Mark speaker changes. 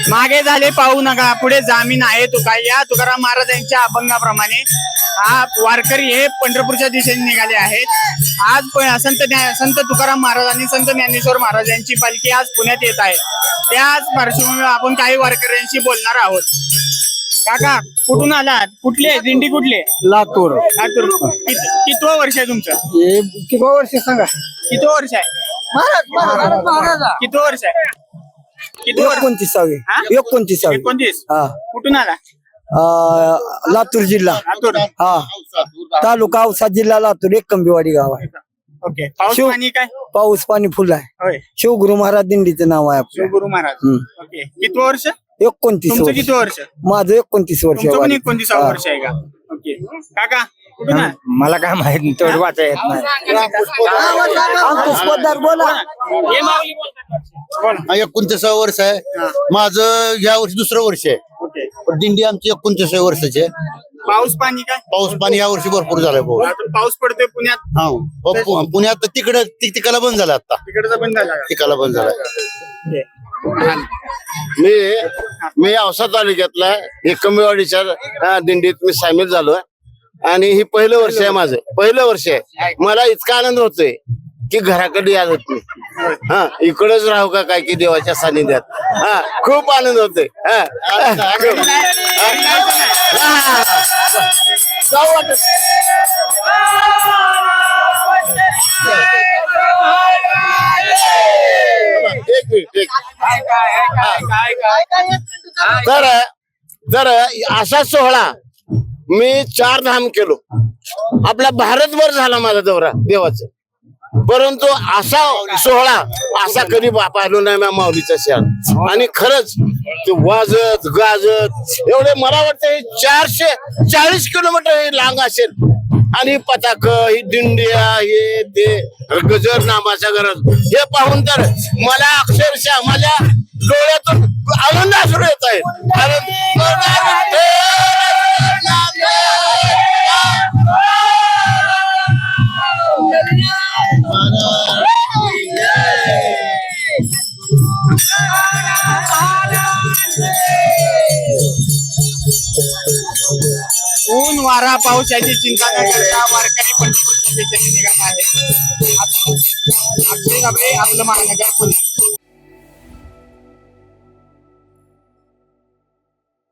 Speaker 1: मागे झाले पाहू नका, पुढे जामीन आहे तुका. या तुकाराम महाराजांच्या अभंगाप्रमाणे हा वारकरी हे पंढरपूरच्या दिशेने निघाले आहेत. आज संत तुकाराम महाराज आणि संत ज्ञानेश्वर महाराजांची पालखी आज पुण्यात येत आहे. त्याच पार्श्वभूमीवर आपण काही वारकऱ्यांशी बोलणार आहोत. काका, कुठून आलात? कुठले दिंडी कुठले?
Speaker 2: लातूर.
Speaker 1: लातूर. कितवं वर्ष आहे तुमचं?
Speaker 2: हे किती वर्ष सांगा?
Speaker 1: किती वर्ष आहे? किती वर्ष आहे? किती वर्ष?
Speaker 2: 29.
Speaker 1: हा?
Speaker 2: 29.
Speaker 1: 29.
Speaker 2: हा.
Speaker 1: कुठून आला?
Speaker 2: लातूर जिल्हा.
Speaker 1: लातूर.
Speaker 2: हा. तालुका औसा, जिल्हा लातूर. एक कंबीवाडी गाव आहे.
Speaker 1: ओके. पाऊस
Speaker 2: शिव-
Speaker 1: पाणी काय?
Speaker 2: पाऊस पाणी फुल आहे.
Speaker 1: होय.
Speaker 2: शिवगुरु महाराज दिंडीचं नाव आहे आपलं.
Speaker 1: गुरु महाराज.
Speaker 2: हम्म.
Speaker 1: ओके. किती वर्ष?
Speaker 2: 29
Speaker 1: तुमचं
Speaker 2: वर्ष.
Speaker 1: किती वर्ष?
Speaker 2: माझं 29 वर्ष
Speaker 1: तुमचं पण
Speaker 2: आहे.
Speaker 1: 29 वर्ष आहे का? ओके. काका, कुठून आहे?
Speaker 2: मला काय माहित नाही, तेवढं वाचा येत नाही. पुष्पदार बोला.
Speaker 1: हे माऊली बोलतात. बोला.
Speaker 3: 29 वर्ष आहे माझं. या वर्षी दुसरं वर्ष आहे.
Speaker 1: ओके.
Speaker 3: दिंडी आमची 29 वर्षाची आहे.
Speaker 1: पाऊस पाणी काय?
Speaker 3: पाऊस पाणी या वर्षी भरपूर झालाय भाऊ.
Speaker 1: आता पाऊस पडतोय पुण्यात.
Speaker 3: हा. पुण्यात तिकडे तिकाला बंद झाला आता.
Speaker 1: तिकडचा बंद झाला का?
Speaker 3: तिकाला बंद झालाय.
Speaker 1: ओके.
Speaker 3: मी औसा तालुक्यातला एकमेवाडीच्या दिंडीत मी सामील झालोय आणि ही पहिलं वर्ष आहे माझं. पहिलं वर्ष आहे. मला इतका आनंद होतोय की घराकडे यायला होत नाही. हा, इकडच राहू का काय की देवाच्या सानिध्यात. हा, खूप आनंद होतोय. जाऊ वाटत. एक मिनिट, एक तर असा सोहळा मी 4 धाम केलो. आपला भारतभर झाला माझा दौरा देवाचा. परंतु असा सोहळा असा कधी पाहिलो नाही मी माऊलीचा सण. आणि खरंच ते वाजत गाजत एवढे मला वाटतं 440 किलोमीटर हे लांब असेल. आणि पताक, ही दिंड्या, हे ते गजर नामाचा गरज हे पाहून तर मला अक्षरशः माझ्या डोळ्यातून आनंद अश्रू येत आहेत.
Speaker 1: ऊन वारा पाऊस याची चिंता न करता वारकरी पंढरपूरच्या दिशेने निघाला आहे. आपले आपलं महानगर पुणे.